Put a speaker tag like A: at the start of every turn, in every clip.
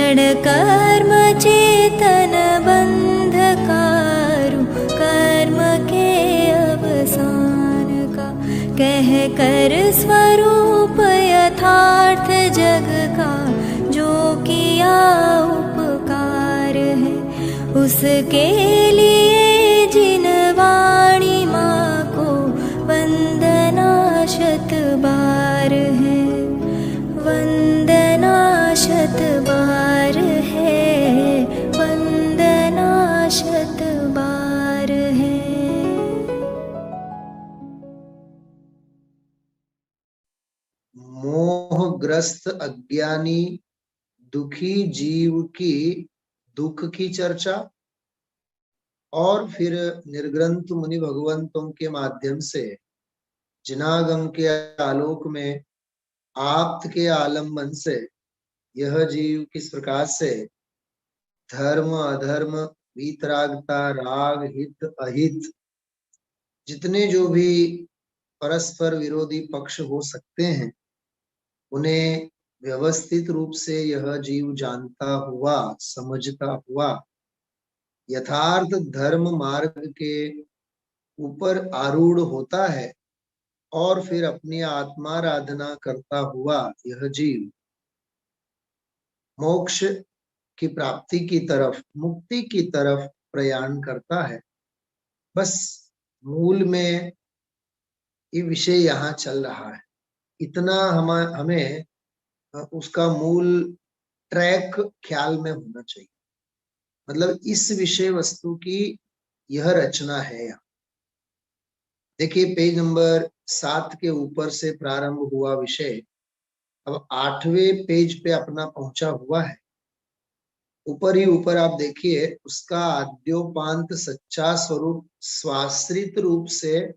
A: क्षण कर्म चेतन बंधकारु, कर्म के अवसान का कह कर स्वरूप यथार्थ जग का, जो किया उपकार है उसके लिए जिन वाणी माँ को वंदना शत बार है, वंदना शत बार है, वंदना शत बार है।
B: मोहग्रस्त अज्ञानी दुखी जीव की दुख की चर्चा, और फिर निर्ग्रंथ मुनि भगवंतों के माध्यम से जिनागम के आलोक में आप्त के आलम्बन से यह जीव किस प्रकार से धर्म अधर्म वीतरागता राग हित अहित जितने जो भी परस्पर विरोधी पक्ष हो सकते हैं उन्हें व्यवस्थित रूप से यह जीव जानता हुआ समझता हुआ यथार्थ धर्म मार्ग के ऊपर आरूढ़ होता है, और फिर अपनी आत्माराधना करता हुआ यह जीव मोक्ष की प्राप्ति की तरफ, मुक्ति की तरफ प्रयाण करता है। बस मूल में ये विषय यहाँ चल रहा है, इतना हमें उसका मूल ट्रैक ख्याल में होना चाहिए। मतलब इस विषय वस्तु की यह रचना है। यहाँ देखिए पेज नंबर 7 के ऊपर से प्रारंभ हुआ विषय अब 8वें पेज पे अपना पहुंचा हुआ है। ऊपर ही ऊपर आप देखिए उसका आद्योपांत सच्चा स्वरूप स्वाश्रित रूप से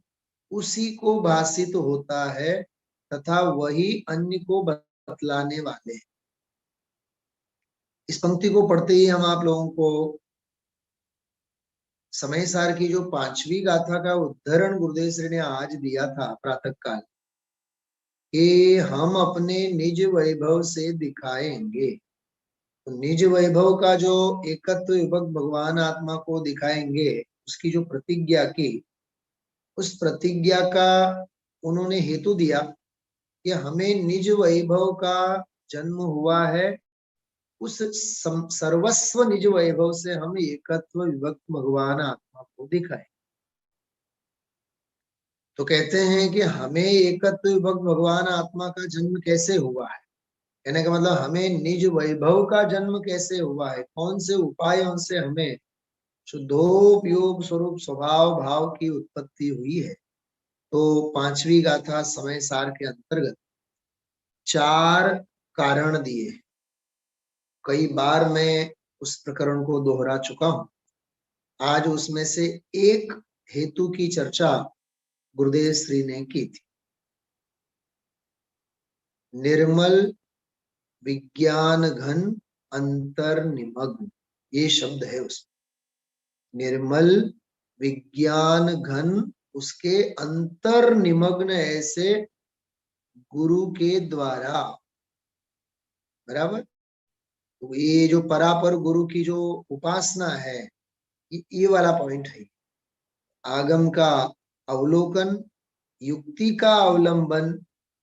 B: उसी को भाषित होता है तथा वही अन्य को बतलाने वाले हैं। इस पंक्ति को पढ़ते ही हम आप लोगों को समय सार की जो 5वीं गाथा का उद्धरण गुरुदेव श्री ने आज दिया था प्रातः काल, कि हम अपने निज वैभव से दिखाएंगे। तो निज वैभव का जो एकत्व विभक्त भगवान आत्मा को दिखाएंगे, उसकी जो प्रतिज्ञा की, उस प्रतिज्ञा का उन्होंने हेतु दिया कि हमें निज वैभव का जन्म हुआ है, उस सर्वस्व निज वैभव से हम एकत्व विभक्त भगवान आत्मा को दिखाएं। तो कहते हैं कि हमें एकत्व विभक्त भगवान आत्मा का जन्म कैसे हुआ है, कहने का मतलब हमें निज वैभव का जन्म कैसे हुआ है, कौन से उपायों से हमें शुद्धोपयोग स्वरूप स्वभाव भाव की उत्पत्ति हुई है। तो 5वीं गाथा समय सार के अंतर्गत 4 कारण दिए। कई बार मैं उस प्रकरण को दोहरा चुका हूं, आज उसमें से एक हेतु की चर्चा गुरुदेव श्री ने की थी। निर्मल विज्ञान घन अंतर्निमग्न, ये शब्द है उसमें। निर्मल विज्ञान घन, उसके अंतर्निमग्न ऐसे गुरु के द्वारा, बराबर। तो ये जो परापर गुरु की जो उपासना है, ये वाला पॉइंट है। आगम का अवलोकन, युक्ति का अवलंबन,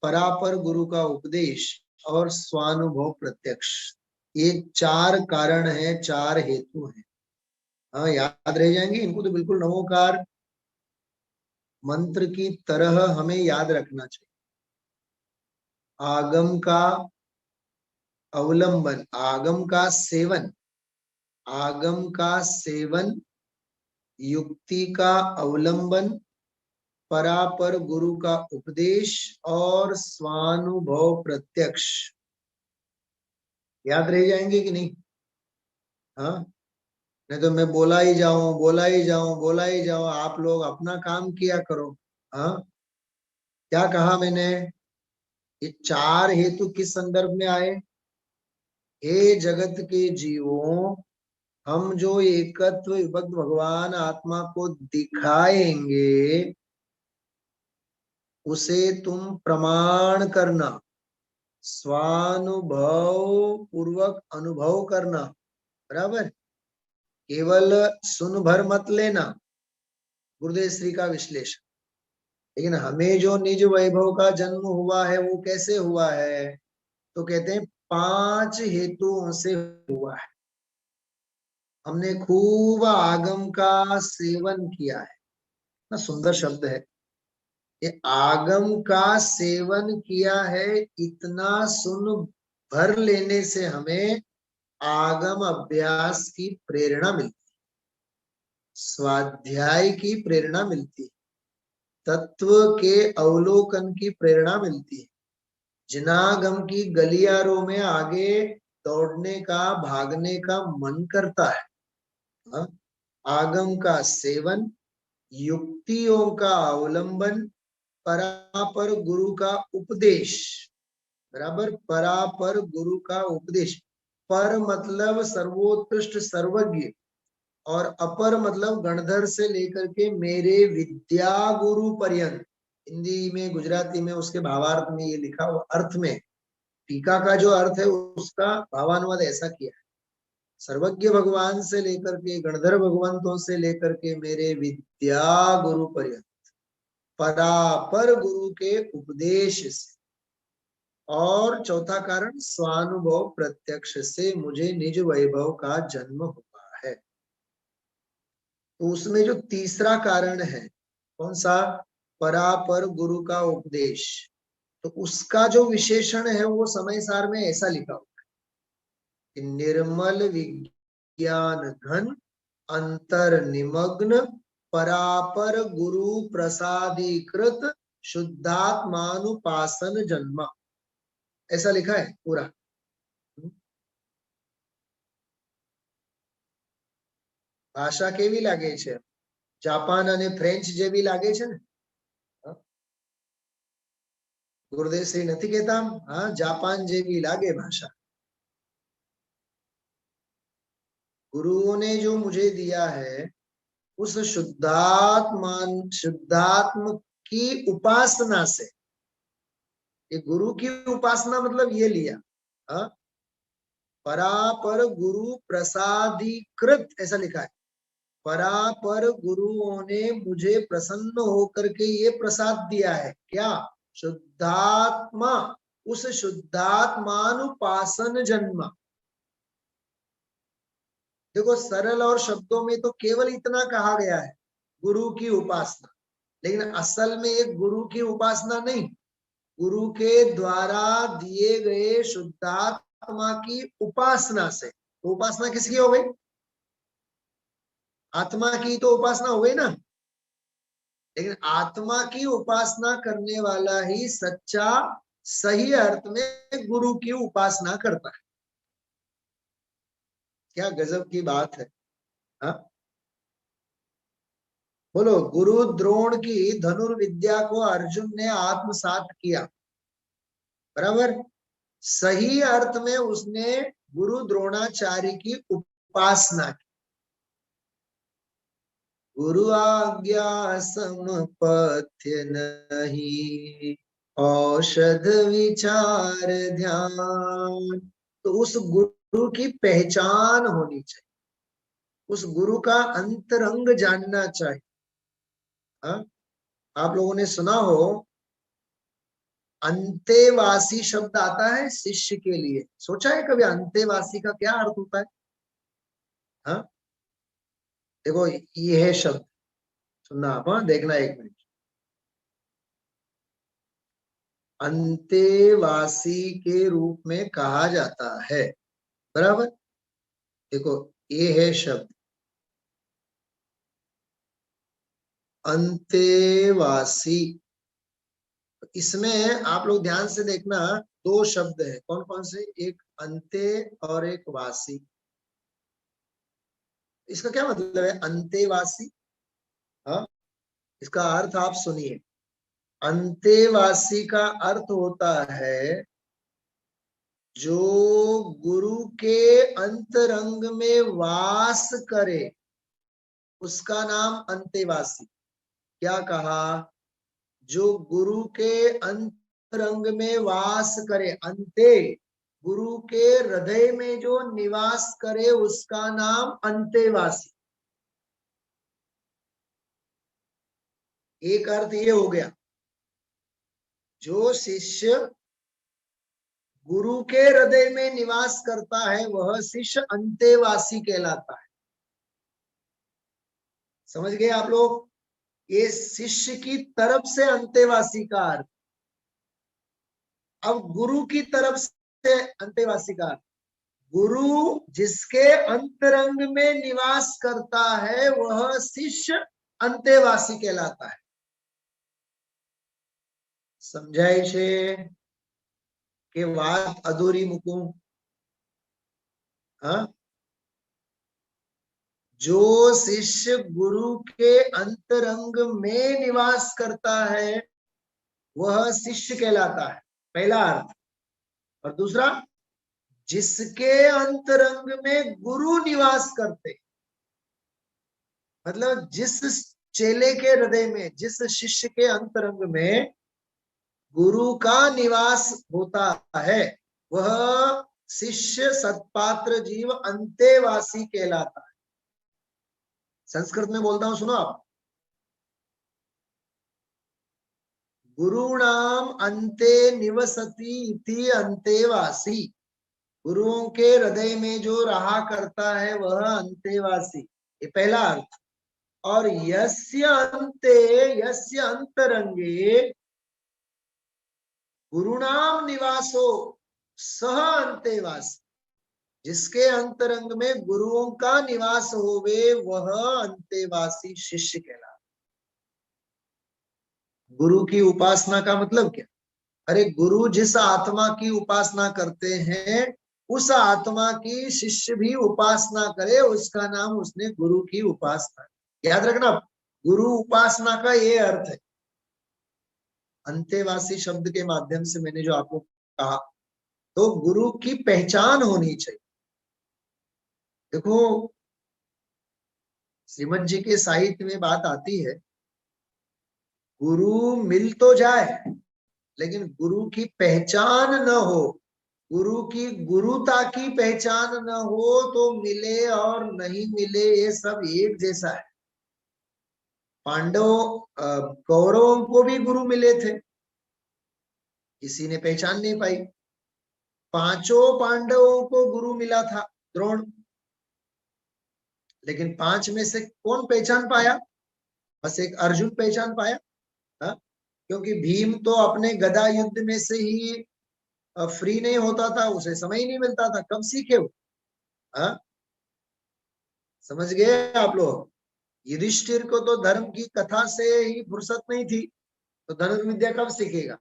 B: परापर गुरु का उपदेश और स्वानुभव प्रत्यक्ष, ये 4 कारण हैं, 4 हेतु हैं। हाँ, याद रह जाएंगे इनको तो बिल्कुल नमोकार मंत्र की तरह हमें याद रखना चाहिए। आगम का अवलंबन, आगम का सेवन, आगम का सेवन, युक्ति का अवलंबन, परापर गुरु का उपदेश और स्वानुभव प्रत्यक्ष, याद रह जाएंगे कि नहीं? हाँ, नहीं तो मैं बोला ही जाऊं बोला ही जाऊं बोला ही जाऊं, आप लोग अपना काम किया करो। हाँ, क्या कहा मैंने? ये 4 हेतु किस संदर्भ में आए? हे जगत के जीवों, हम जो एकत्व विभक्त भगवान आत्मा को दिखाएंगे उसे तुम प्रमाण करना, स्वानुभव पूर्वक अनुभव करना, बराबर। केवल सुन भर मत लेना गुरुदेव श्री का विश्लेषण। लेकिन हमें जो निज वैभव का जन्म हुआ है वो कैसे हुआ है, तो कहते हैं 5 हेतुओं से हुआ है। हमने खूब आगम का सेवन किया है ना, सुंदर शब्द है ये, आगम का सेवन किया है। इतना सुन भर लेने से हमें आगम अभ्यास की प्रेरणा मिलती है, स्वाध्याय की प्रेरणा मिलती है, तत्व के अवलोकन की प्रेरणा मिलती है, जिनागम की गलियारों में आगे दौड़ने का, भागने का मन करता है। हाँ? आगम का सेवन, युक्तियों का अवलंबन, परापर गुरु का उपदेश, बराबर। परापर गुरु का उपदेश, पर मतलब सर्वोत्कृष्ट सर्वज्ञ, और अपर मतलब गणधर से लेकर के मेरे विद्या गुरु पर्यंत। हिंदी में, गुजराती में उसके भावार्थ में ये लिखा हुआ, अर्थ में टीका का जो अर्थ है उसका भावानुवाद ऐसा किया है, सर्वज्ञ भगवान से लेकर के गणधर भगवंतों से लेकर के मेरे विद्या गुरु पर्यंत, परापर गुरु के उपदेश से, और चौथा कारण स्वानुभव प्रत्यक्ष से मुझे निज वैभव का जन्म हुआ है। तो उसमें जो तीसरा कारण है कौन सा, परापर गुरु का उपदेश, तो उसका जो विशेषण है वो समय सार में ऐसा लिखा हुआ है कि निर्मल विज्ञान घन अंतर निमग्न परापर गुरु प्रसादीकृत शुद्धात्मानुपासन जन्म, ऐसा लिखा है पूरा। भाषा केवी लागे છે, जापान અને फ्रेंच જેવી લાગે છે ને? गुरुदेव श्री નથી કહેતા, हाँ जापान જેવી लागे भाषा। गुरुओं ने जो मुझे दिया है उस शुद्धात्म की उपासना से, ये गुरु की उपासना मतलब ये लिया, हाँ, परापर गुरु प्रसादीकृत ऐसा लिखा है, परापर गुरुओं ने मुझे प्रसन्न होकर के ये प्रसाद दिया है, क्या, शुद्धात्मा, उस शुद्धात्मानुपासन जन्म। देखो सरल और शब्दों में तो केवल इतना कहा गया है गुरु की उपासना, लेकिन असल में एक गुरु की उपासना नहीं, गुरु के द्वारा दिए गए शुद्धात्मा की उपासना से। तो उपासना किसकी हो गई, आत्मा की तो उपासना हो गई ना, लेकिन आत्मा की उपासना करने वाला ही सच्चा सही अर्थ में गुरु की उपासना करता है। क्या गजब की बात है, हाँ? बोलो, गुरु द्रोण की धनुर्विद्या को अर्जुन ने आत्मसात किया, बराबर। सही अर्थ में उसने गुरु द्रोणाचार्य की उपासना की। गुरु आज्ञा समपथ्य नहीं, औषध विचार ध्यान। तो उस गुरु की पहचान होनी चाहिए, उस गुरु का अंतरंग जानना चाहिए। हाँ? आप लोगों ने सुना हो अंतेवासी शब्द आता है शिष्य के लिए, सोचा है कभी अंतेवासी का क्या अर्थ होता है? हाँ, देखो ये है शब्द, सुनना आप, हाँ देखना एक मिनट। अंतेवासी के रूप में कहा जाता है, बराबर। देखो ये है शब्द अंतेवासी। इसमें आप लोग ध्यान से देखना, दो शब्द है, कौन कौन से, एक अंते और एक वासी। इसका क्या मतलब है अंतेवासी? हाँ, इसका अर्थ आप सुनिए। अंतेवासी का अर्थ होता है जो गुरु के अंतरंग में वास करे, उसका नाम अंतेवासी। क्या कहा, जो गुरु के अंतरंग में वास करे, अंते गुरु के हृदय में जो निवास करे उसका नाम अंतेवासी। एक अर्थ ये हो गया, जो शिष्य गुरु के हृदय में निवास करता है वह शिष्य अंतेवासी कहलाता है। समझ गए आप लोग? ये शिष्य की तरफ से अंतेवासी का अर्थ। अब गुरु की तरफ से अंतेवासी का अर्थ, गुरु जिसके अंतरंग में निवास करता है वह शिष्य अंतेवासी कहलाता है। समझाय छे के बात अधूरी मुकूं? हाँ, जो शिष्य गुरु के अंतरंग में निवास करता है वह शिष्य कहलाता है, पहला अर्थ। और दूसरा, जिसके अंतरंग में गुरु निवास करते, मतलब जिस चेले के हृदय में, जिस शिष्य के अंतरंग में गुरु का निवास होता है वह शिष्य सत्पात्र जीव अंतेवासी कहलाता है। संस्कृत में बोलता हूं, सुनो आप। गुरुणाम अंते निवसति इति अंतेवासी, गुरुओं के हृदय में जो रहा करता है वह अंतेवासी, ये पहला अर्थ। और यस्य अंते, यस्य अंतरंगे गुरुणाम निवासो सह अंतेवासी, जिसके अंतरंग में गुरुओं का निवास होवे वह अंतेवासी शिष्य कहलाता। गुरु की उपासना का मतलब क्या? अरे गुरु जिस आत्मा की उपासना करते हैं उस आत्मा की शिष्य भी उपासना करे, उसका नाम उसने गुरु की उपासना। याद रखना, गुरु उपासना का ये अर्थ है। अंतेवासी शब्द के माध्यम से मैंने जो आपको कहा, तो गुरु की पहचान होनी चाहिए। देखो, श्रीमद जी के साहित्य में बात आती है, गुरु मिल तो जाए लेकिन गुरु की पहचान न हो, गुरु की गुरुता की पहचान न हो तो मिले और नहीं मिले ये सब एक जैसा है। पांडवों, कौरवों को भी गुरु मिले थे, किसी ने पहचान नहीं पाई। पांचों पांडवों को गुरु मिला था, द्रोण, लेकिन पांच में से कौन पहचान पाया? बस एक अर्जुन पहचान पाया। हा? क्योंकि भीम तो अपने गदा युद्ध में से ही फ्री नहीं होता था, उसे समय ही नहीं मिलता था, कब सीखे वो? हा? समझ गए आप लोग? युधिष्ठिर को तो धर्म की कथा से ही फुर्सत नहीं थी, तो धनुर्विद्या कब सीखेगा?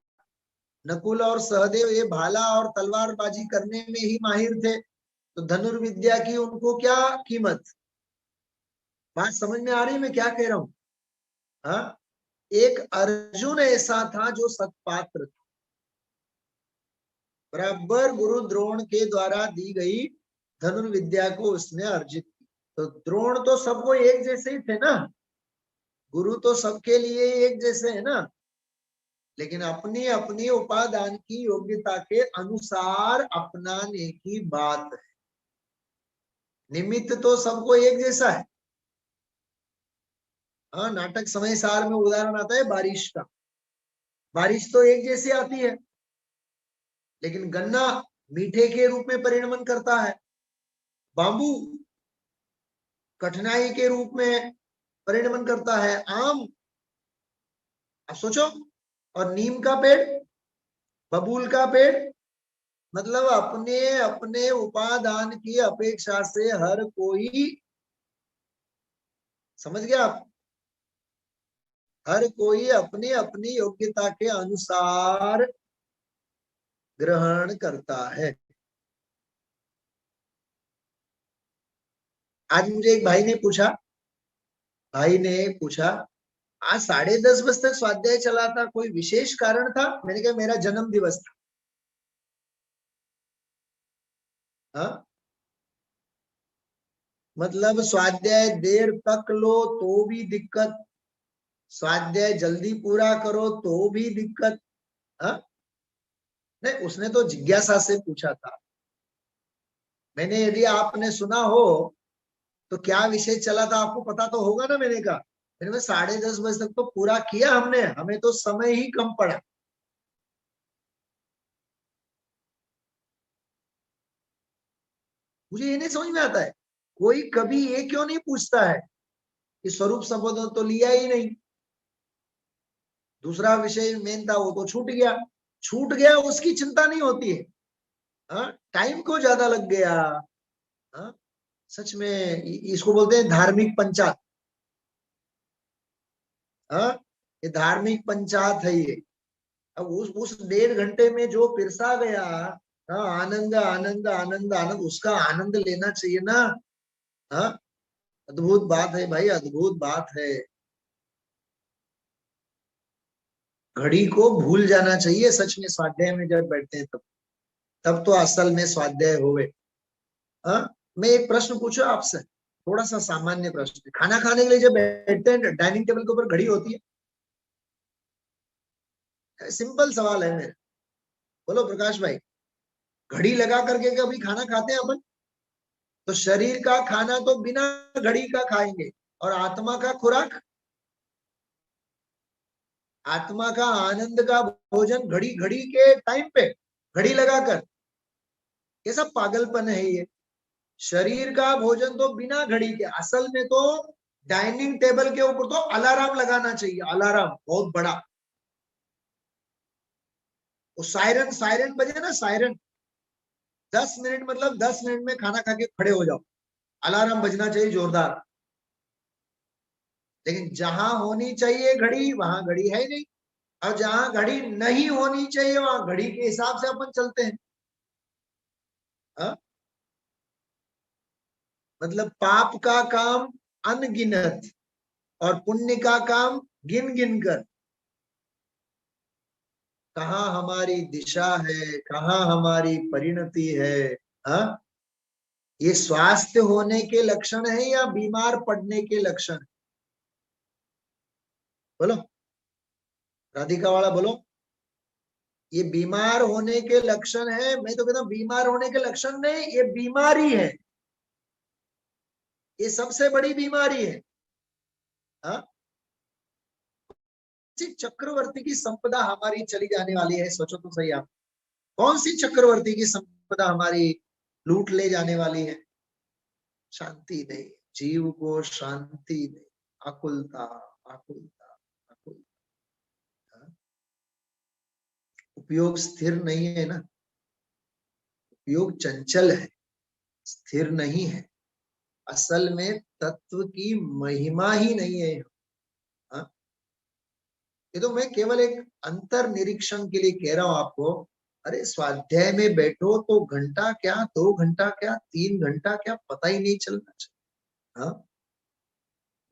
B: नकुल और सहदेव ये भाला और तलवारबाजी करने में ही माहिर थे, तो धनुर्विद्या की उनको क्या कीमत? बात समझ में आ रही मैं क्या कह रहा हूं? हाँ, एक अर्जुन ऐसा था जो सत्पात्र था, बराबर गुरु द्रोण के द्वारा दी गई धनुर्विद्या को उसने अर्जित की। तो द्रोण तो सबको एक जैसे ही थे ना, गुरु तो सबके लिए एक जैसे है ना, लेकिन अपनी अपनी उपादान की योग्यता के अनुसार अपनाने की बात है। निमित्त तो सबको एक जैसा है। हाँ, नाटक समय सार में उदाहरण आता है बारिश का। बारिश तो एक जैसी आती है, लेकिन गन्ना मीठे के रूप में परिणमन करता है, बांबू कठिनाई के रूप में परिणमन करता है, आम, अब सोचो, और नीम का पेड़, बबूल का पेड़, मतलब अपने अपने उपादान की अपेक्षा से हर कोई, समझ गया आप, हर कोई अपनी अपनी योग्यता के अनुसार ग्रहण करता है। आज मुझे एक भाई ने पूछा आज 10:30 बजे तक स्वाध्याय चला था, कोई विशेष कारण था? मैंने कहा मेरा जन्म दिवस था। हाँ, मतलब स्वाध्याय देर तक लो तो भी दिक्कत, स्वाध्याय जल्दी पूरा करो तो भी दिक्कत। हाँ, नहीं, उसने तो जिज्ञासा से पूछा था। मैंने, यदि आपने सुना हो तो क्या विषय चला था आपको पता तो होगा ना। मैंने कहा, मैंने 10:30 बजे तक तो पूरा किया हमने, हमें तो समय ही कम पड़ा। मुझे ये नहीं समझ में आता है, कोई कभी ये क्यों नहीं पूछता है कि स्वरूप संबोधन तो लिया ही नहीं, दूसरा विषय मेन था वो तो छूट गया। छूट गया उसकी चिंता नहीं होती है, हाँ, टाइम को ज्यादा लग गया। हाँ, सच में इसको बोलते हैं धार्मिक पंचात। हाँ, ये धार्मिक पंचात है ये। अब उस 1.5 घंटे में जो पिरसा गया, हाँ, आनंद आनंद आनंद आनंद, उसका आनंद लेना चाहिए ना। हाँ, अद्भुत बात है भाई, अद्भुत बात है। घड़ी को भूल जाना चाहिए सच में, स्वाध्याय में जब बैठते हैं तब, तब तो असल में स्वाध्याय होवे। हाँ, मैं एक प्रश्न पूछू आपसे, थोड़ा सा सामान्य प्रश्न। खाना खाने के लिए जब बैठते हैं डाइनिंग टेबल के ऊपर घड़ी होती है? सिंपल सवाल है मेरा, बोलो प्रकाश भाई, घड़ी लगा करके कभी खाना खाते हैं अपन? तो शरीर का खाना तो बिना घड़ी का खाएंगे, और आत्मा का खुराक, आत्मा का आनंद का भोजन घड़ी घड़ी के टाइम पे घड़ी लगाकर, ये सब पागलपन है ये। शरीर का भोजन तो बिना घड़ी के, असल में तो डाइनिंग टेबल के ऊपर तो अलार्म लगाना चाहिए, अलार्म बहुत बड़ा। वो सायरन सायरन बजे ना, सायरन, 10 मिनट, मतलब 10 मिनट में खाना खा के खड़े हो जाओ, अलार्म बजना चाहिए जोरदार। लेकिन जहां होनी चाहिए घड़ी वहां घड़ी है ही नहीं, और जहां घड़ी नहीं होनी चाहिए वहां घड़ी के हिसाब से अपन चलते हैं। हा? मतलब पाप का काम अनगिनत और पुण्य का काम गिन गिन कर। कहाँ हमारी दिशा है, कहाँ हमारी परिणति है? हा? ये स्वास्थ्य होने के लक्षण है या बीमार पड़ने के लक्षण? बोलो राधिका वाला, बोलो। ये बीमार होने के लक्षण है? मैं तो कहता हूं बीमार होने के लक्षण नहीं, ये बीमारी है, ये सबसे बड़ी बीमारी है। हाँ, चक्रवर्ती की संपदा हमारी चली जाने वाली है, सोचो तो सही आप। कौन सी चक्रवर्ती की संपदा हमारी लूट ले जाने वाली है? शांति नहीं, जीव को शांति नहीं, आकुलता, आकुलता, आकुलता। उपयोग स्थिर नहीं है ना, उपयोग चंचल है, स्थिर नहीं है। असल में तत्व की महिमा ही नहीं है। हाँ? ये तो मैं केवल एक अंतर निरीक्षण के लिए कह रहा हूं आपको। अरे स्वाध्याय में बैठो तो घंटा क्या, 2 घंटा क्या, 3 घंटा क्या, पता ही नहीं चलना चाहिए। हाँ,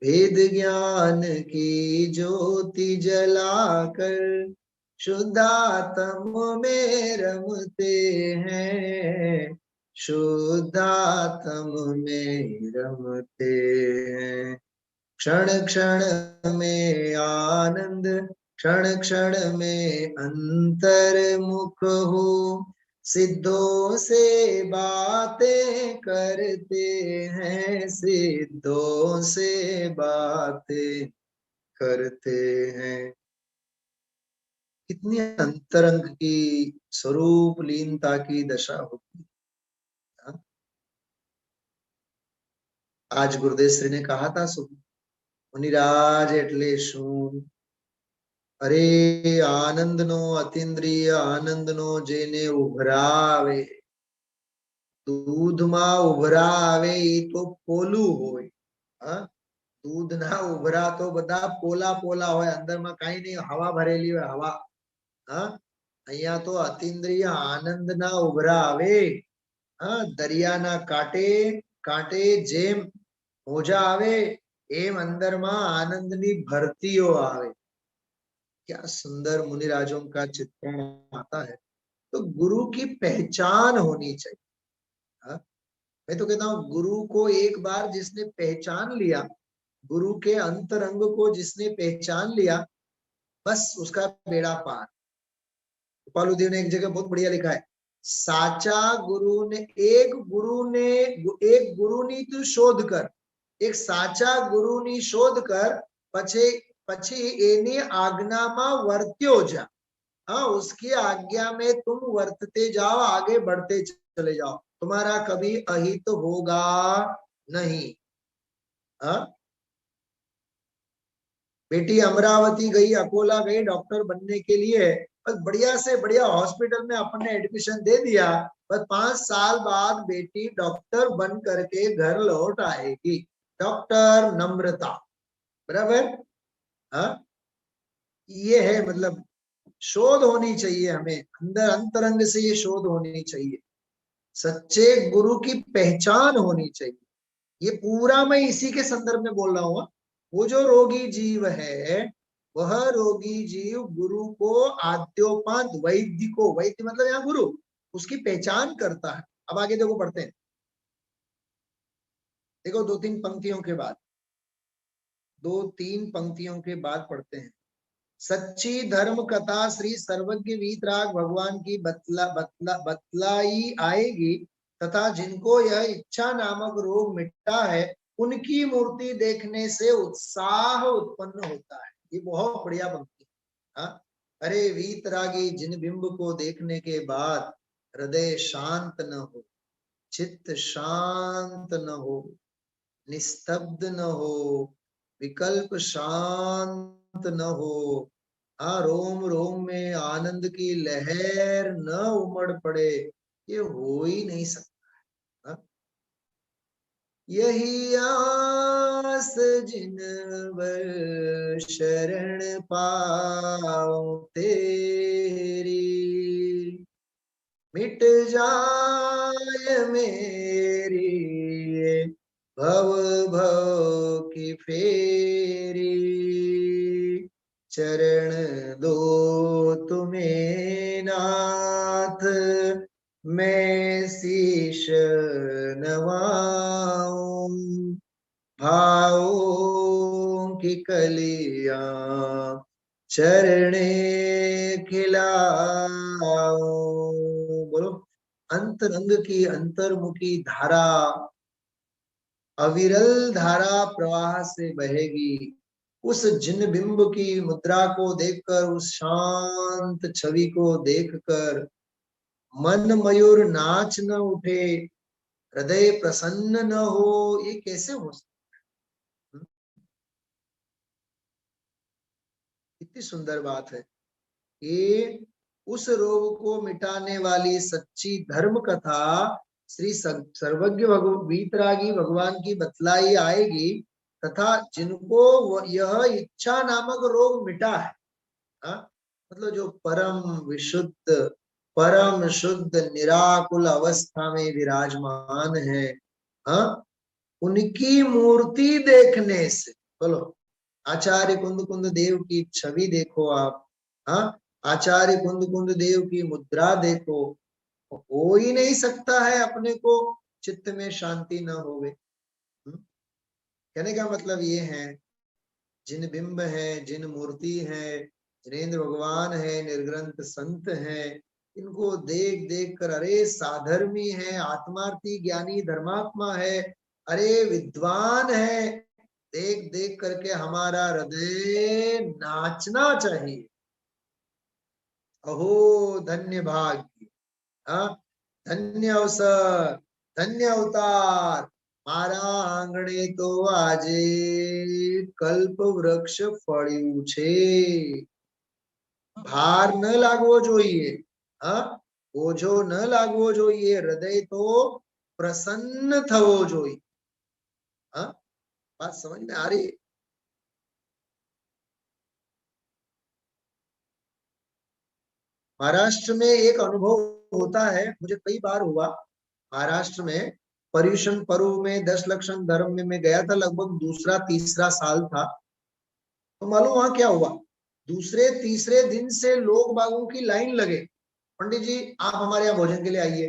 B: वेद ज्ञान की ज्योति जलाकर शुद्धात्म में रमते हैं, शुद्धात्म में रमते हैं। क्षण क्षण में आनंद, क्षण क्षण में अंतर्मुख हो, सिद्धों से बातें करते हैं, सिद्धों से बातें करते हैं। कितनी अंतरंग की स्वरूप लीनता की दशा होती है। आज गुरुदेव श्री ने कहा था सुबह, मुनिराज एटले शू, अरे आनंद नो अतीन्द्रिय आनंद नो जेने उभरावे, दूध में उभरावे तो पोलू होय। हाँ, दूध ना उभरा तो बधा पोला पोला होय, अंदर में कई नहीं, हवा भरेली होय, हवा। हाँ, अहिया तो अतीन्द्रिय आनंद ना उभरावे। हाँ, दरिया ना काटे काटे जेम मोजा आवे, एम अंदर में आनंद नी भरतीओ आवे। क्या सुंदर मुनिराजों का चित्रण आता है। तो गुरु की पहचान होनी चाहिए। हाँ? मैं तो कहता हूँ गुरु को एक बार जिसने पहचान लिया, गुरु के अंतरंग को जिसने पहचान लिया, बस उसका बेड़ा पार। गोपालुदेव ने एक जगह बहुत बढ़िया लिखा है, साचा गुरु ने एक गुरुनी तू शोध कर, एक साचा गुरुनी शोध कर પછી એની આજ્ઞામાં વર્ત્યો જા। हाँ, उसकी आज्ञा में तुम वर्तते जाओ, आगे बढ़ते चले जाओ, तुम्हारा कभी अहित होगा नहीं। हाँ, बेटी अमरावती गई, अकोला गई डॉक्टर बनने के लिए, बस बढ़िया से बढ़िया हॉस्पिटल में अपन ने एडमिशन दे दिया, बस 5 साल बाद बेटी डॉक्टर बन करके घर लौट आएगी। डॉक्टर नम्रता, बराबर। हाँ, ये है मतलब शोध होनी चाहिए हमें, अंदर अंतरंग से ये शोध होनी चाहिए, सच्चे गुरु की पहचान होनी चाहिए। ये पूरा मैं इसी के संदर्भ में बोल रहा हूँ। वो जो रोगी जीव है, वह रोगी जीव गुरु को आद्योपांत, वैद्य को, वैद्य मतलब यहाँ गुरु, उसकी पहचान करता है। अब आगे देखो, पढ़ते हैं, देखो 2-3 पंक्तियों के बाद, 2-3 पंक्तियों के बाद पढ़ते हैं। सच्ची धर्म कथा श्री सर्वज्ञ वीतराग भगवान की बतलाई आएगी, तथा जिनको यह इच्छा नामक रोग मिटा है, उनकी मूर्ति देखने से उत्साह उत्पन्न होता है। ये बहुत बढ़िया पंक्ति। हाँ, अरे वीतरागी, जिन बिंब को देखने के बाद हृदय शांत न हो, चित्त शांत न हो, निस्तब्ध न हो, विकल्प शांत न हो, रोम रोम में आनंद की लहर न उमड़ पड़े, ये हो ही नहीं सकता है। यही आस जिन वर शरण पाओ तेरी, मिट जाए मेरी भव भव की फेरी, चरण दो तुम्हें नाथ, मैं शीश नवाऊं, भावों की कलियां चरणे खिलाओ। बोलो, अंतरंग की अंतर्मुखी धारा, अविरल धारा प्रवाह से बहेगी। उस जिन बिंब की मुद्रा को देखकर, उस शांत छवि को देखकर मन मयूर नाच न उठे, हृदय प्रसन्न न हो, ये कैसे हो सकता है? कितनी सुंदर बात है। ये उस रोग को मिटाने वाली सच्ची धर्म कथा श्री सर्वज्ञ वीतरागी भगवान की बतलाई आएगी, तथा जिनको यह इच्छा नामक रोग मिटा है, मतलब जो परम विशुद्ध, परम शुद्ध निराकुल अवस्था में विराजमान है, उनकी मूर्ति देखने से, बोलो, आचार्य कुंद कुंद देव की छवि देखो आप, आचार्य कुंद कुंद देव की मुद्रा देखो, हो ही नहीं सकता है अपने को चित्त में शांति न होवे। कहने का मतलब ये है, जिन बिंब है, जिन मूर्ति है, जिनेन्द्र भगवान है, निर्ग्रंथ संत है, इनको देख देख कर, अरे साधर्मी है, आत्मार्थी ज्ञानी धर्मात्मा है, अरे विद्वान है, देख देख करके हमारा हृदय नाचना चाहिए। अहो धन्य भाग्य, धन्य अवसर, धन्य अवतार, मारा आंगणे तो आजे कल्प वृक्ष फळ्યું છે। भार न लागવો જોઈએ, ओझो न लागવો જોઈએ, हृदय तो प्रसन्न थवो જોઈએ। बात समझ में आ रही? महाराष्ट्र में एक अनुभव होता है, मुझे कई बार हुआ। महाराष्ट्र में पर्यूषण पर्व में 10 लक्षण धर्म में मैं गया था, लगभग दूसरा तीसरा साल था। तो मालूम वहां क्या हुआ, दूसरे तीसरे दिन से लोग बागों की लाइन लगे, पंडित जी आप हमारे यहाँ भोजन के लिए आइए।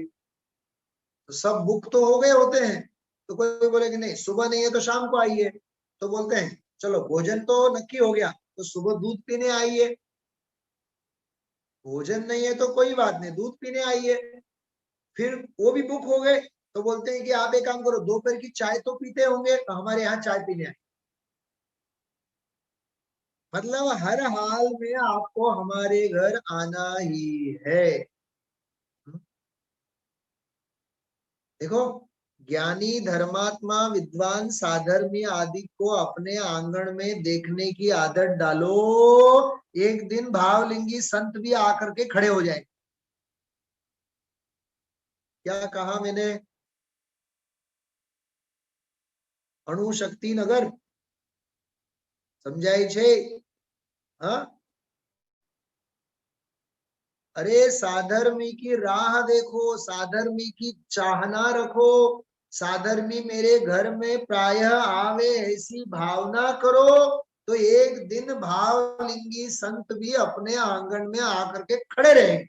B: तो सब बुक तो हो गए होते हैं, तो कोई बोले कि नहीं सुबह नहीं है तो शाम को आइए, तो बोलते हैं चलो भोजन तो नक्की हो गया, तो सुबह दूध पीने आइए। भोजन नहीं है तो कोई बात नहीं, दूध पीने आइए। फिर वो भी बुक हो गए तो बोलते हैं कि आप एक काम करो, दोपहर की चाय तो पीते होंगे, तो हमारे यहाँ चाय पीने आए। मतलब हर हाल में आपको हमारे घर आना ही है। देखो, ज्ञानी धर्मात्मा विद्वान साधर्मी आदि को अपने आंगन में देखने की आदत डालो, एक दिन भावलिंगी संत भी आकर के खड़े हो जाए। क्या कहा मैंने? अणुशक्ति नगर समझाई छे? हाँ, अरे साधर्मी की राह देखो, साधर्मी की चाहना रखो, साधर्मी मेरे घर में प्रायः आवे ऐसी भावना करो, तो एक दिन भावलिंगी संत भी अपने आंगन में आकर के खड़े रहेंगे।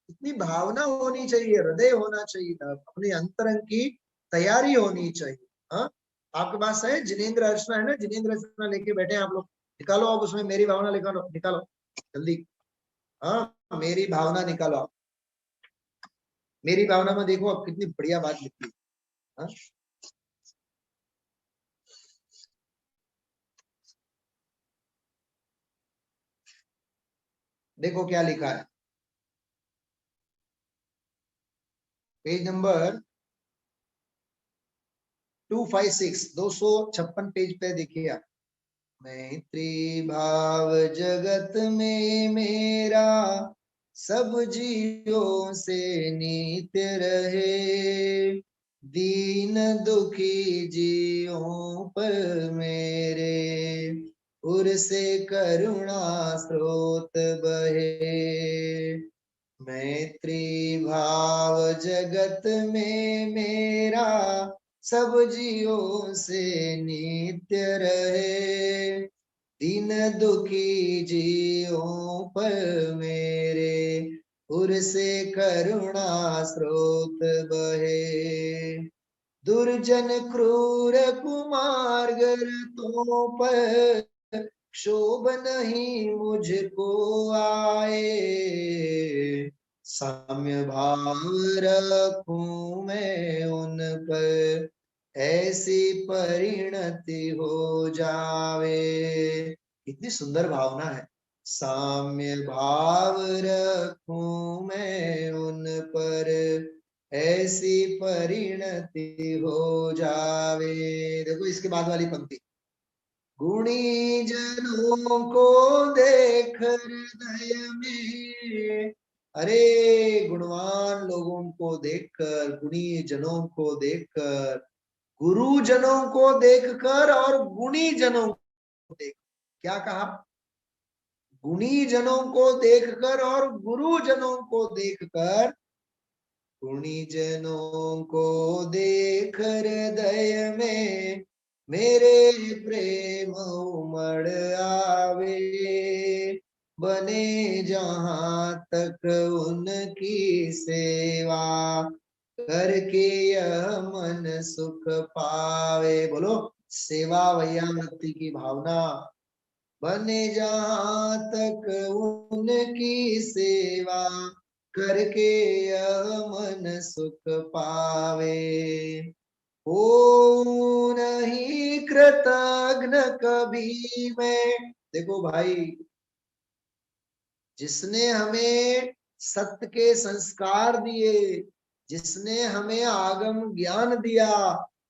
B: इतनी भावना होनी चाहिए, हृदय होना चाहिए, अपने अंतरंग की तैयारी होनी चाहिए। हाँ, आपके पास है जिनेंद्र अर्चना, है ना? जिनेंद्र अर्चना लेके बैठे हैं आप लोग, निकालो अब उसमें मेरी भावना, निकालो निकालो जल्दी। हाँ, मेरी भावना निकालो आप। मेरी भावना में देखो अब कितनी बढ़िया बात लिखी है। हाँ? देखो क्या लिखा है, पेज नंबर 256, 256 पेज पे देखिए आप। मैत्री भाव जगत में मेरा सब जीवों से नित्य रहे, दीन दुखी जीवों पर मेरे उर से करुणा स्रोत बहे। मैत्री भाव जगत में मेरा सब जीवों से नित्य रहे, दीन दुखी जीवों पर मेरे उर से करुणा स्रोत बहे। दुर्जन क्रूर कुमार्ग रतों पर क्षोभ नहीं मुझको आए, साम्य भाव रखूं मैं उन पर ऐसी परिणति हो जावे। कितनी सुंदर भावना है, साम्य भाव रखूं मैं उन पर ऐसी परिणति हो जावे। देखो इसके बाद वाली पंक्ति, गुणी जनों को देख हृदय में, अरे गुणवान लोगों को देखकर, गुणी जनों को देखकर, गुरु जनों को देखकर और गुणी जनों को देख, क्या कहा? गुणी जनों को देखकर और गुरु जनों को देखकर, गुणी जनों को देख हृदय में मेरे प्रेम उमड़ आवे, बने जहां तक उनकी सेवा करके यह मन सुख पावे। बोलो, सेवा वैयामृति की भावना, बने जहां तक उनकी सेवा करके यह मन सुख पावे। ओ नहीं कृतघ्न कभी मैं, देखो भाई, जिसने हमें सत्य के संस्कार दिए, जिसने हमें आगम ज्ञान दिया,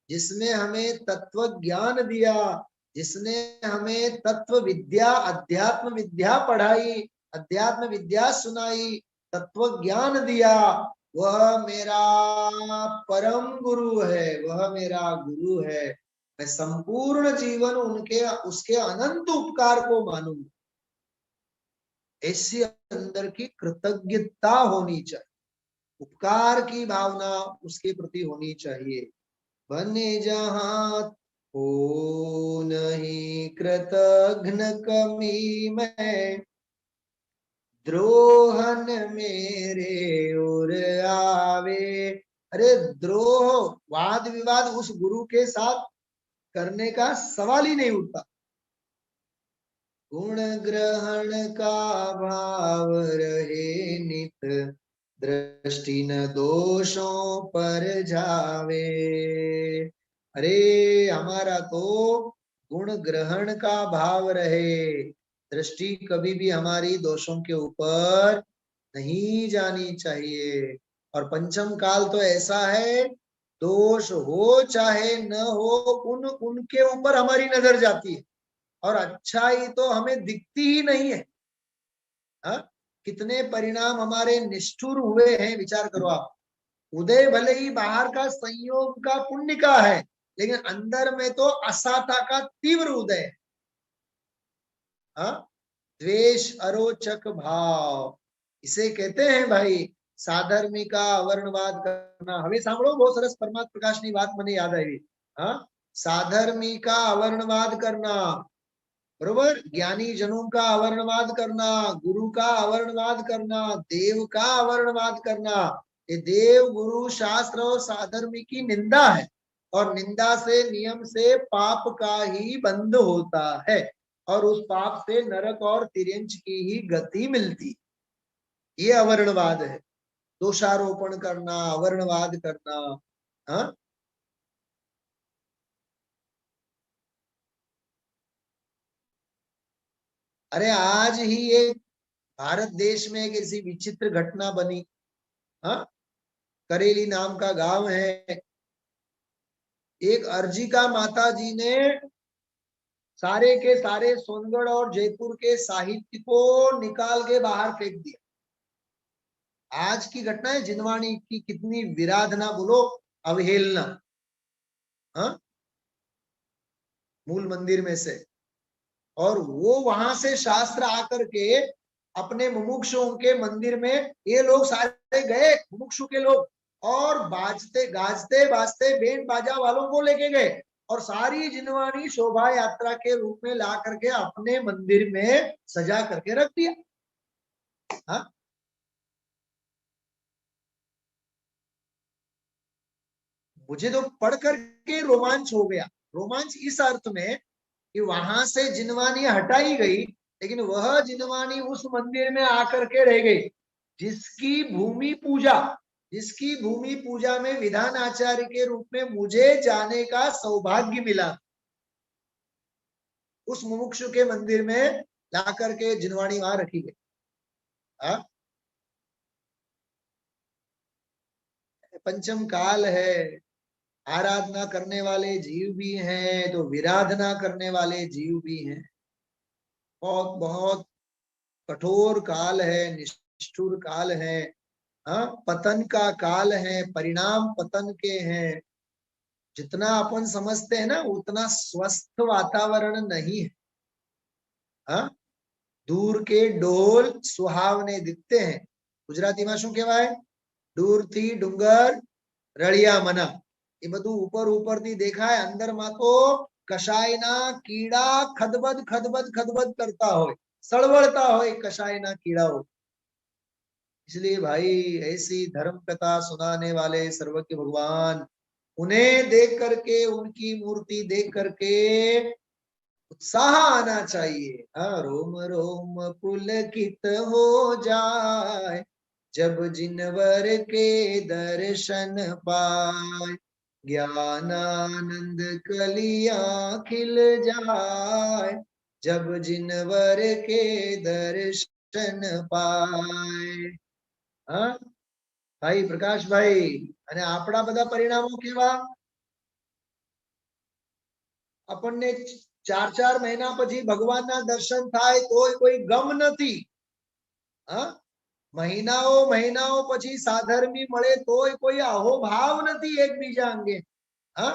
B: जिसने हमें तत्व ज्ञान दिया, जिसने हमें तत्व विद्या अध्यात्म विद्या पढ़ाई, अध्यात्म विद्या सुनाई, तत्व ज्ञान दिया, वह मेरा परम गुरु है, वह मेरा गुरु है। मैं संपूर्ण जीवन उनके उसके अनंत उपकार को मानूंगा। ऐसी अंदर की कृतज्ञता होनी चाहिए, उपकार की भावना उसके प्रति होनी चाहिए। बने जहां हो नहीं कृतघ्न कमी में, द्रोहन मेरे ओर आवे। अरे द्रोह, वाद विवाद उस गुरु के साथ करने का सवाल ही नहीं उठता। गुण ग्रहण का भाव रहे नित, दृष्टि न दोषों पर जावे। अरे हमारा तो गुण ग्रहण का भाव रहे, दृष्टि कभी भी हमारी दोषों के ऊपर नहीं जानी चाहिए। और पंचम काल तो ऐसा है, दोष हो चाहे न हो, उनके ऊपर हमारी नजर जाती है, और अच्छाई तो हमें दिखती ही नहीं है। हा? कितने परिणाम हमारे निष्ठुर हुए हैं, विचार करो आप। उदय भले ही बाहर का संयोग का पुण्य का है, लेकिन अंदर में तो असाता का तीव्र उदय है। द्वेष अरोचक भाव, इसे कहते हैं भाई साधर्मिका अवर्णवाद करना। हमें सांभळो, बहुत सरस परमात्मा प्रकाशनी बात મને યાદ આવી। साधर्मिका अवर्णवाद करना, बरोबर, ज्ञानी जनों का अवर्णवाद करना, गुरु का अवर्णवाद करना, देव का अवर्णवाद करना। ये देव गुरु शास्त्र और साधर्मी की निंदा है, और निंदा से नियम से पाप का ही बंध होता है, और उस पाप से नरक और तिर्यंच की ही गति मिलती। ये अवर्णवाद है, दोषारोपण करना, अवर्णवाद करना। हाँ, अरे आज ही एक भारत देश में एक ऐसी विचित्र घटना बनी। हाँ, करेली नाम का गांव है। एक अर्जिका माता जी ने सारे के सारे सोनगढ़ और जयपुर के साहित्य को निकाल के बाहर फेंक दिया। आज की घटना है, जिनवाणी की कितनी विराधना, बोलो अवहेलना। हाँ, मूल मंदिर में से, और वो वहां से शास्त्र आकर के अपने मुमुक्षुओं के मंदिर में, ये लोग सारे गए मुमुक्षु के लोग, और बाजते गाजते बाजते बैंड बाजा वालों को लेके गए, और सारी जिनवानी शोभा यात्रा के रूप में ला करके अपने मंदिर में सजा करके रख दिया। हाँ, मुझे तो पढ़ करके रोमांच हो गया। रोमांच इस अर्थ में कि वहां से जिनवानी हटाई गई, लेकिन वह जिनवानी उस मंदिर में आकर के रह गई जिसकी भूमि पूजा, जिसकी भूमि पूजा में विधान आचार्य के रूप में मुझे जाने का सौभाग्य मिला। उस मुमुक्षु के मंदिर में ला करके जिनवानी वहां रखी गई। पंचम काल है, आराधना करने वाले जीव भी हैं तो विराधना करने वाले जीव भी हैं। बहुत बहुत कठोर काल है, निष्ठुर काल है। हाँ, पतन का काल है, परिणाम पतन के हैं। जितना अपन समझते हैं ना, उतना स्वस्थ वातावरण नहीं है। हाँ, दूर के डोल सुहावने दिखते हैं। गुजराती में शू कहेवाय, दूर थी डूंगर रड़िया मना। ये बधु ऊपर ऊपर थी देखाय, अंदर में तो कशायना कीड़ा खदबद खदबद खदबद करता हो, सड़वड़ता हो कशायना कीड़ाओ। इसलिए भाई ऐसी धर्म कथा सुनाने वाले सर्वज्ञ भगवान, उन्हें देख करके, उनकी मूर्ति देख करके उत्साह आना चाहिए। हाँ, रोम रोम पुलकित हो जाए जब जिनवर के दर्शन पाए, ज्ञानानंद कलियां खिल जाए जब जिनवर के दर्शन पाए। हाँ भाई प्रकाश भाई, અને આપણા બધા પરિણામો કેવા? આપણને 4-4 મહિના પછી ભગવાનના દર્શન થાય તોય કોઈ ગમ નથી। હા, મહિનાઓ મહિનાઓ પછી સાધર્મી મળે તોય કોઈ અહોભાવ નથી એકબીજા અંગે। હા,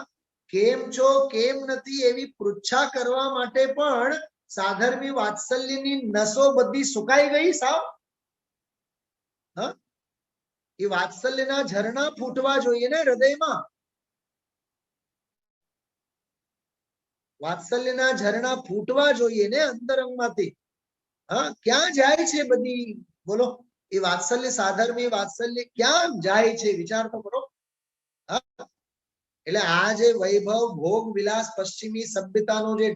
B: કેમ છો કેમ નથી એવી પૃચ્છા કરવા માટે પણ સાધર્મી વાત્સલ્યની નસો બધી સુકાઈ ગઈ સાવ। હા, એ વાત્સલ્યના ઝરણા ફૂટવા જોઈએ ને હૃદયમાં। વાત્સલ્યના ઝરણા ફૂટવા જોઈએ ને અંતરંગમાંથી। હા, ક્યાં જાય છે બધી, બોલો એ વાત્સલ્ય, સાધર્મી વાત્સલ્ય ક્યાં જાય છે, વિચાર તો કરો। હા, એટલે આ જે વૈભવ ભોગ વિલાસ પશ્ચિમી સભ્યતાનો જે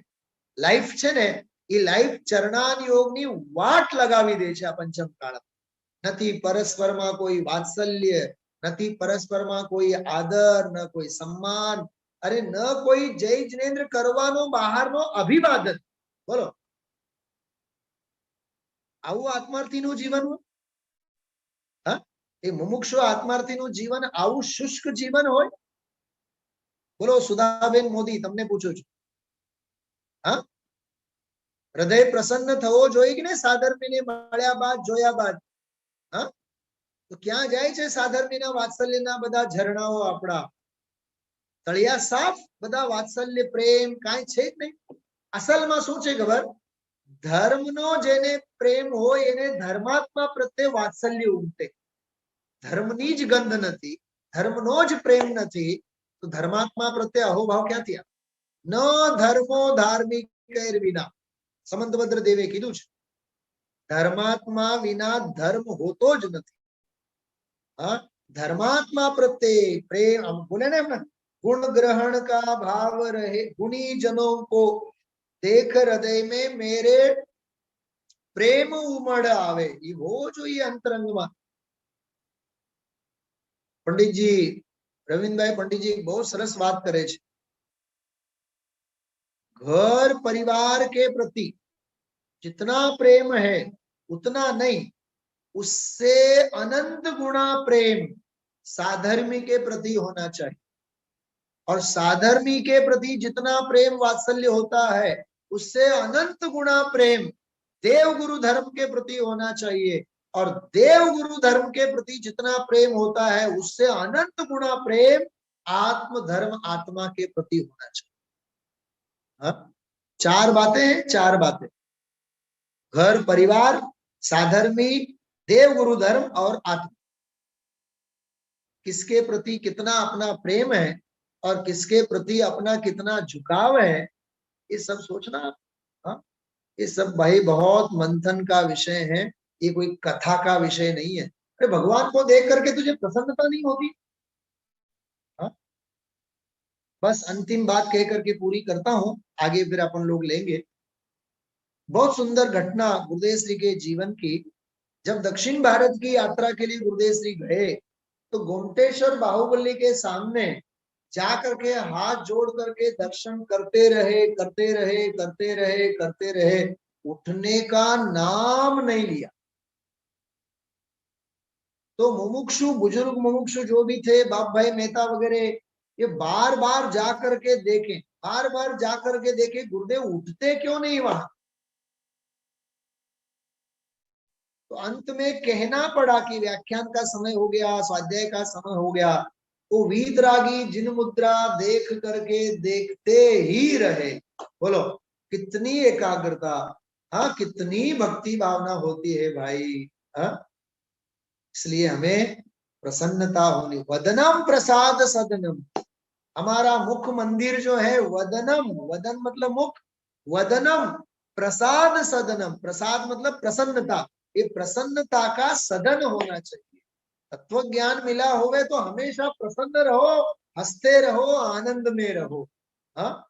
B: લાઈફ છે ને, એ લાઈફ ચરણાન યોગની વાટ લગાવી દે છે આ પંચમ કાળ. નથી પરસ્પરમાં કોઈ વાત્સલ્ય, નથી પરસ્પરમાં કોઈ આદર, ન કોઈ સન્માન, અરે ન કોઈ જય જિનેન્દ્ર કરવાનો બહારનો અભિવાદન. બોલો, આવું આત્માર્થીનું જીવન હોય? હા, એ મુમુક્ષુ આત્માર્થીનું જીવન આવું શુષ્ક જીવન હોય? બોલો સુધાબેન મોદી, તમને પૂછું છું. હા, હૃદય પ્રસન્ન થવો જોઈએ કે ને સાધર્મીને મળ્યા બાદ, જોયા બાદ? હા, તો ક્યાં જાય છે સાધર્મીના વાત્સલ્યના બધા ઝરણાઓ? આપણા તળિયા સાફ, બધા વાત્સલ્ય પ્રેમ કાંઈ છે જ નહીં. અસલમાં શું છે ખબર? ધર્મનો જેને પ્રેમ હોય એને ધર્માત્મા પ્રત્યે વાત્સલ્ય ઉમટે. ધર્મની જ ગંધ નથી, ધર્મનો જ પ્રેમ નથી, તો ધર્માત્મા પ્રત્યે અહોભાવ ક્યાંથી આવે? ન ધર્મો ધાર્મિક વિના, સમંતભદ્ર દેવે કીધું છે, ધર્માત્મા વિના ધર્મ હોતો જ નથી. હા, ધર્માત્મા પ્રત્યે પ્રેમ, हम बोले ना अपना गुण ग्रहण का भाव रहे, गुणी जनों को देख हृदय में मेरे प्रेम उमड़ आवे, ये हो જોઈએ અંતરંગમાં. पंडितजी रविंद्रभाई पंडितजी बहुत सरस बात करे છે. घर परिवार के प्रति जितना प्रेम है उतना नहीं, उससे अनंत गुणा प्रेम साधर्मी के प्रति होना चाहिए. और साधर्मी के प्रति जितना प्रेम वात्सल्य होता है उससे अनंत गुणा प्रेम देव गुरु धर्म के प्रति होना चाहिए. और देव गुरु धर्म के प्रति जितना प्रेम होता है उससे अनंत गुणा प्रेम आत्म धर्म आत्मा के प्रति होना चाहिए. हाँ, चार बातें हैं, चार बातें. घर परिवार, साधर्मी, देव गुरु धर्म और आत्मा. किसके प्रति कितना अपना प्रेम है और किसके प्रति अपना कितना झुकाव है, ये सब सोचना. हाँ, ये सब भाई बहुत मंथन का विषय है, ये कोई कथा का विषय नहीं है. अरे भगवान को देख करके तुझे प्रसन्नता नहीं होती? हाँ, बस अंतिम बात कह करके पूरी करता हूं, आगे फिर अपन लोग लेंगे. बहुत सुंदर घटना गुरुदेव श्री के जीवन की. जब दक्षिण भारत की यात्रा के लिए गुरुदेव श्री गए तो गोमटेश्वर बाहुबली के सामने जा करके हाथ जोड़ करके दर्शन करते रहे, करते रहे, करते रहे, करते रहे, उठने का नाम नहीं लिया. तो मुमुक्षु, बुजुर्ग मुमुक्षु जो भी थे, बाप भाई मेहता वगैरह, ये बार बार जा करके देखें, बार बार जा करके देखें गुरुदेव उठते क्यों नहीं वहां. तो अंत में कहना पड़ा कि व्याख्यान का समय हो गया, स्वाध्याय का समय हो गया. वो वीतरागी जिन मुद्रा देख करके देखते ही रहे. बोलो कितनी एकाग्रता, हाँ, कितनी भक्ति भावना होती है भाई. हाँ, इसलिए हमें प्रसन्नता होनी. वदनम प्रसाद सदनम, हमारा मुख मंदिर जो है वदनम, वदन मतलब मुख, वदनम प्रसाद सदनम, प्रसाद मतलब प्रसन्नता, ये प्रसन्नता का सदन होना चाहिए. तत्व ज्ञान मिला होवे तो हमेशा प्रसन्न रहो, हंसते रहो, आनंद में रहो. हाँ,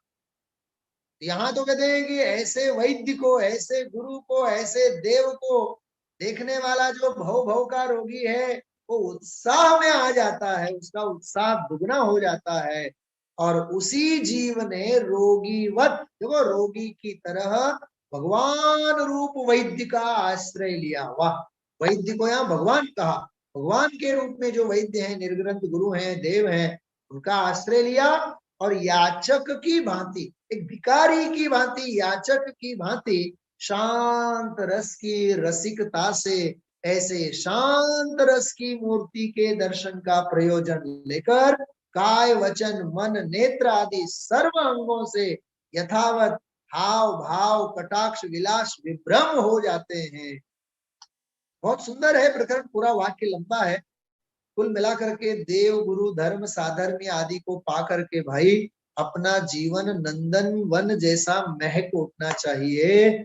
B: यहाँ तो कहते हैं कि ऐसे वैद्य को, ऐसे गुरु को, ऐसे देव को देखने वाला जो भव भव का रोगी है वो उत्साह में आ जाता है, उसका उत्साह दुगना हो जाता है. और उसी जीव ने रोगीवत, देखो रोगी की तरह भगवान रूप वैद्य का आश्रय लिया. वाह, वैद्य को यहाँ भगवान कहा. भगवान के रूप में जो वैद्य हैं, निर्ग्रंथ गुरु हैं, देव हैं, उनका आश्रय लिया. और याचक की भांति, एक भिखारी की भांति, याचक की भांति शांत रस की रसिकता से, ऐसे शांत रस की मूर्ति के दर्शन का प्रयोजन लेकर काय वचन मन नेत्र आदि सर्व अंगों से यथावत हाव भाव कटाक्ष विलास विभ्रम हो जाते हैं. बहुत सुंदर है प्रकरण, पूरा वाक्य लंबा है. कुल मिलाकर के देव गुरु धर्म साधर्मी आदि को पा करके भाई अपना जीवन नंदन वन जैसा महक उठना चाहिए.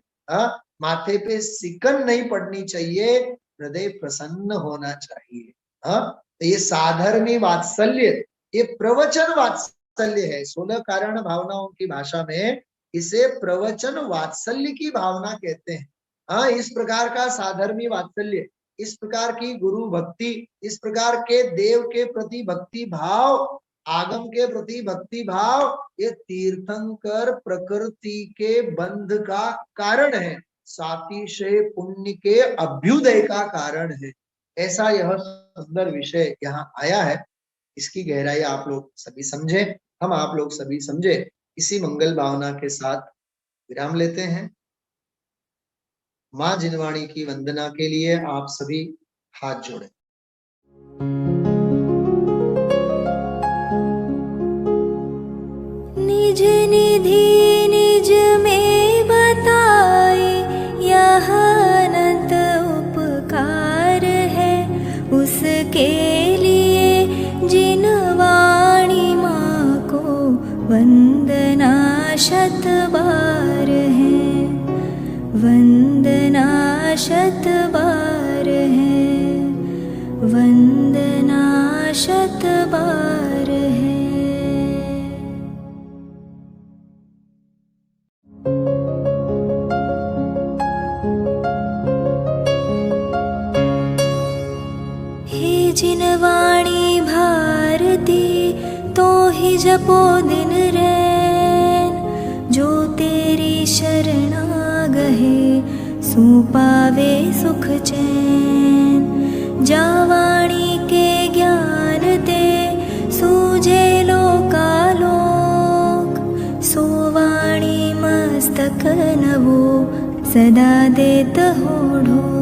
B: माथे पे सिकन नहीं पड़नी चाहिए, हृदय प्रसन्न होना चाहिए. तो ये साधर्मी वात्सल्य, ये प्रवचन वात्सल्य है. 16 कारण भावनाओं की भाषा में इसे प्रवचन वात्सल्य की भावना कहते हैं। हाँ, इस प्रकार का साधर्मी वात्सल्य, इस प्रकार की गुरु भक्ति, इस प्रकार के देव के प्रति भक्ति भाव, आगम के प्रति भक्ति भाव, ये तीर्थंकर प्रकृति के बंध का कारण है, सातिशय पुण्य के अभ्युदय का कारण है। ऐसा यह सुंदर विषय यहाँ आया है। इसकी गहराई आप लोग सभी समझे, हम आप लोग सभी समझे। इसी मंगल भावना के साथ विराम लेते हैं। माँ जिनवाणी की वंदना के लिए आप सभी हाथ जोड़ें।
A: निज निधि निज में बताए, यह अनंत उपकार है उसके लिए जिन वाणी माँ को वंदना शत बार है, वंदना शत बार है, वंदना शत बार है। हे जिनवाणी भारती तो ही जपो दिन रैन, जो तेरी शरणा गहे सो पावे सुख चैन। जा वाणी के ज्ञान दे सूझे लोकालोक, सो वाणी मस्तक नवो सदा देत हो ढोक।